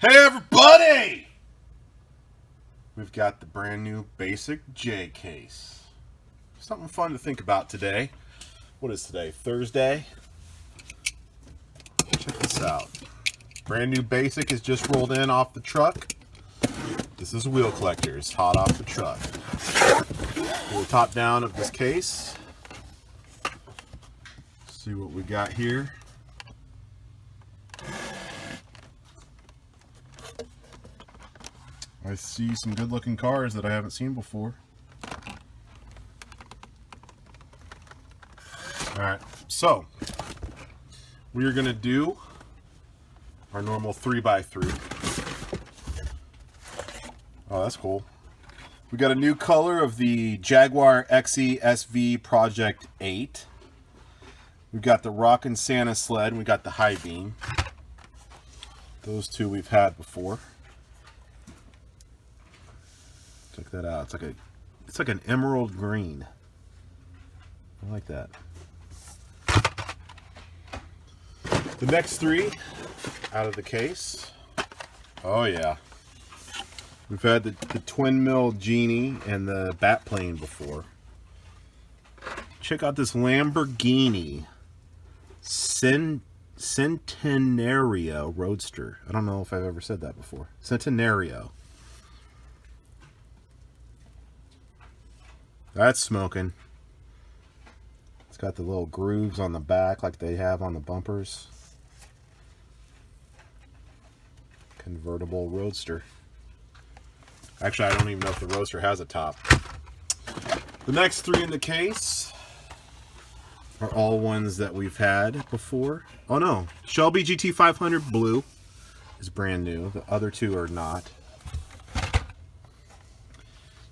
Hey everybody! We've got the brand new basic J case. Something fun to think about today. What is today? Thursday? Check this out. Brand new basic is just rolled in off the truck. This is Wheel Collectors, hot off the truck. Pull the top down of this case. See what we got here. I see some good looking cars that I haven't seen before. Alright, so we are going to do our normal 3x3. Oh, that's cool. We got a new color of the Jaguar XE Project 8. We've got the Rockin' Santa sled, and we got the high beam. Those two we've had before. Check that out. It's like an emerald green. I like that. The next three out of the case. Oh yeah. We've had the twin mill Genie and the bat plane before. Check out this Lamborghini Centenario Roadster. I don't know if I've ever said that before. Centenario. That's smoking. It's got the little grooves on the back like they have on the bumpers. Convertible Roadster. Actually, I don't even know if the Roadster has a top. The next three in the case are all ones that we've had before. Oh no, Shelby GT500 Blue is brand new. The other two are not.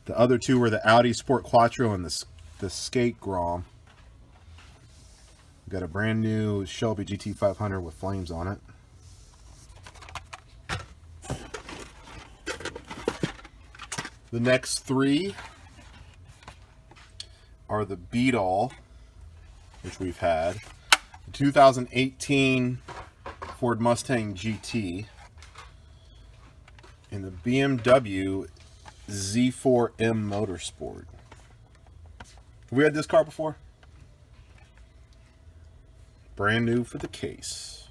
The other two were the Audi Sport Quattro and the Skate Grom. We've got a brand new Shelby GT500 with flames on it. The next three are the Beetle, which we've had, the 2018 Ford Mustang GT, and the BMW Z4M Motorsport. Have we had this car before? Brand new for the case.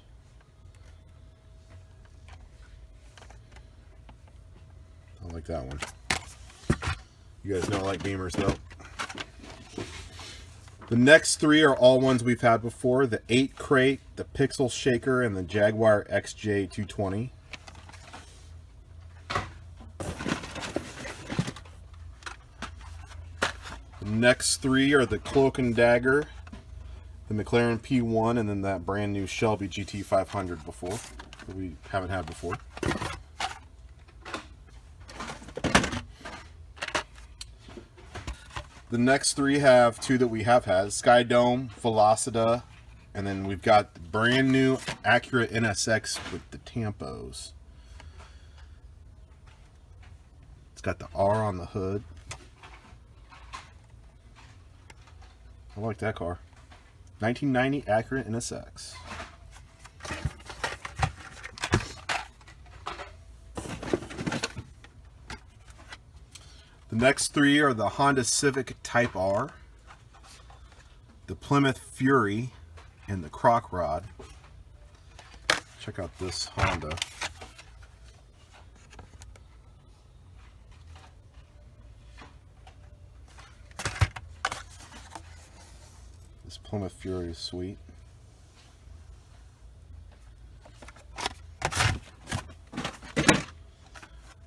I like that one. You guys know I like Beamers though. The next three are all ones we've had before. The 8 Crate, the Pixel Shaker, and the Jaguar XJ220. The next three are the Cloak and Dagger, the McLaren P1, and then that brand new Shelby GT500 before, that we haven't had before. The next three have two that we have had, Sky Dome, Velocita, and then we've got the brand new Acura NSX with the tampos. It's got the R on the hood. I like that car. 1990 Acura NSX. The next three are the Honda Civic Type R, the Plymouth Fury, and the Croc Rod. Check out this Honda. This Plymouth Fury is sweet.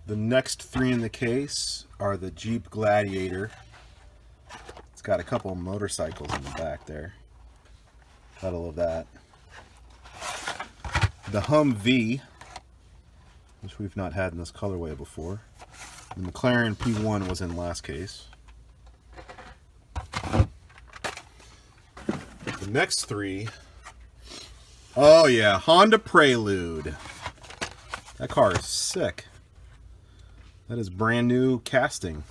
The next three in the case are the Jeep Gladiator. It's got a couple of motorcycles in the back there. Gotta love that. The Humvee, which we've not had in this colorway before. The McLaren P1 was in last case. The next three, oh yeah, Honda Prelude. That car is sick. That is brand new casting.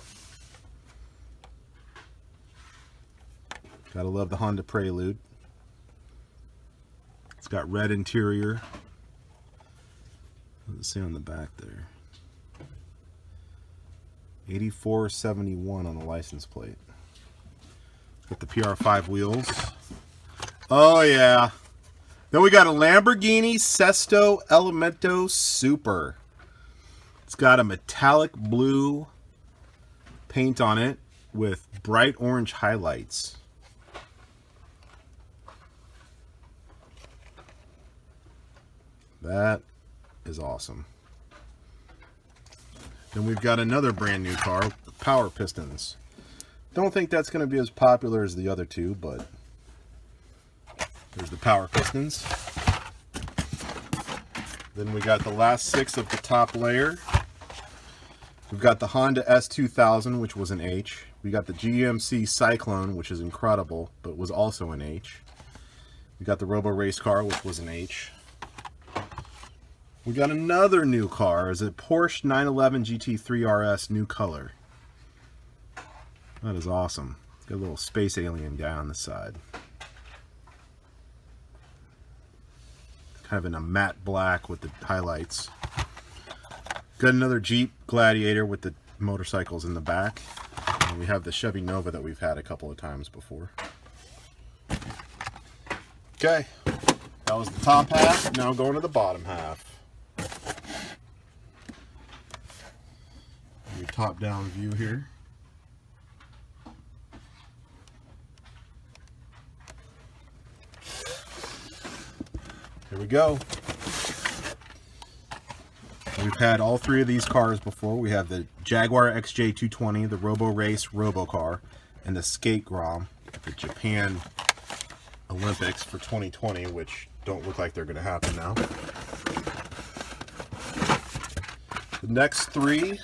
Gotta love the Honda Prelude. It's got red interior. Let's see on the back there. 8471 on the license plate. With the PR5 wheels. Oh yeah. Then we got a Lamborghini Sesto Elemento Super. It's got a metallic blue paint on it with bright orange highlights. That is awesome. Then we've got another brand new car, Power Pistons. Don't think that's going to be as popular as the other two, but there's the Power Pistons. Then we got the last 6 of the top layer. We've got the Honda S2000, which was an H. We got the GMC Cyclone, which is incredible, but was also an H. We got the Robo Race car, which was an H. We got another new car. It's a Porsche 911 GT3 RS new color. That is awesome. It's got a little space alien guy on the side. Kind of in a matte black with the highlights. Got another Jeep Gladiator with the motorcycles in the back. And we have the Chevy Nova that we've had a couple of times before. Okay, that was the top half. Now going to the bottom half. Your top-down view here. Here we go. We've had all 3 of these cars before. We have the Jaguar XJ220, the Robo Race Robo Car, and the Skate Grom at the Japan Olympics for 2020, which don't look like they're going to happen now. The next 3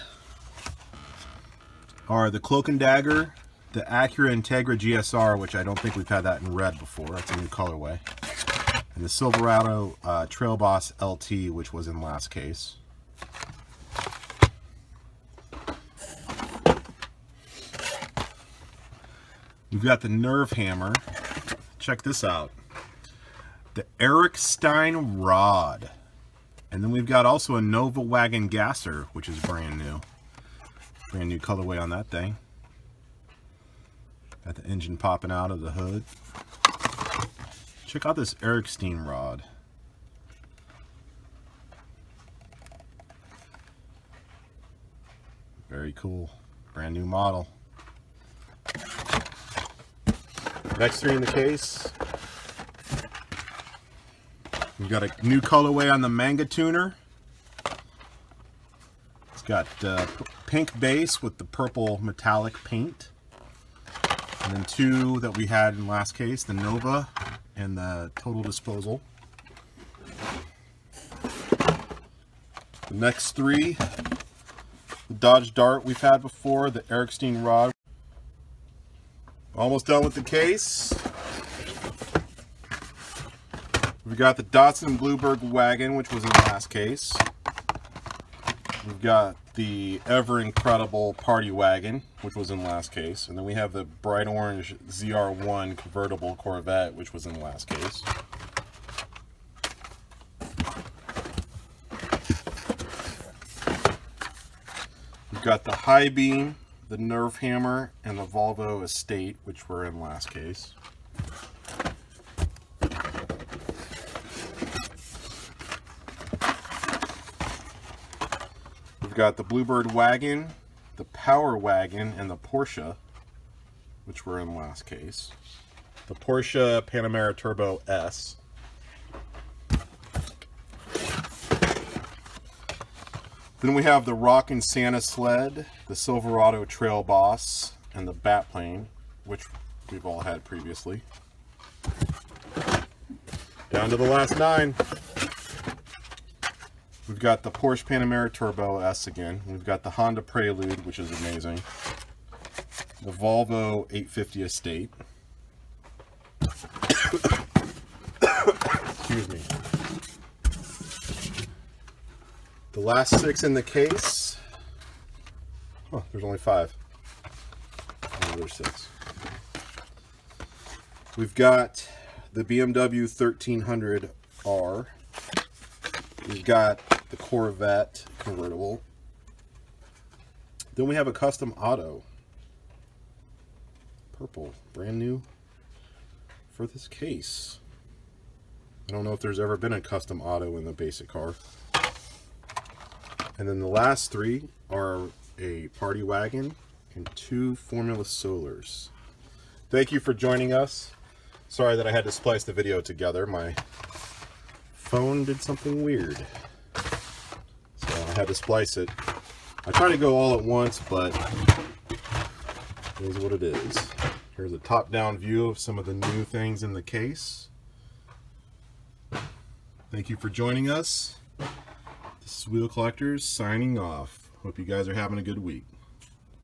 are the Cloak and Dagger, the Acura Integra Gsr, which I don't think we've had that in red before. That's a new colorway. And the Silverado Trail Boss LT, which was in last case. We've got the Nerve Hammer. Check this out. The Eric Stein Rod. And then we've got also a Nova Wagon Gasser, which is brand new. Brand new colorway on that thing. Got the engine popping out of the hood. Check out this Eric Stein rod. Very cool. Brand new model. Next 3 in the case. We've got a new colorway on the Manga Tuner. It's got pink base with the purple metallic paint. And then 2 that we had in last case, the Nova and the Total Disposal. The next 3, the Dodge Dart we've had before, the Eric Stein Rod. Almost done with the case. We've got the Datsun Bluebird Wagon, which was in the last case. We've got the ever incredible Party Wagon, which was in last case. And then we have the bright orange ZR1 convertible Corvette, which was in the last case. We've got the High Beam, the Nerve Hammer, and the Volvo Estate, which were in last case. We've got the Bluebird Wagon, the Power Wagon, and the Porsche, which were in last case. The Porsche Panamera Turbo S. Then we have the Rockin' Santa Sled, the Silverado Trail Boss, and the Batplane, which we've all had previously. Down to the last 9. We've got the Porsche Panamera Turbo S again. We've got the Honda Prelude, which is amazing. The Volvo 850 Estate. Excuse me. The last 6 in the case. Oh, there's only 5. Oh, there's 6. We've got the BMW 1300R. We've got the Corvette convertible. Then we have a custom auto. Purple, brand new for this case. I don't know if there's ever been a custom auto in the basic car. And then the last three are a party wagon and 2 Formula Solars. Thank you for joining us. Sorry that I had to splice the video together. My phone did something weird, so I had to splice it. I try to go all at once, but it is what it is. Here's a top-down view of some of the new things in the case. Thank you for joining us. This is Wheel Collectors signing off. Hope you guys are having a good week.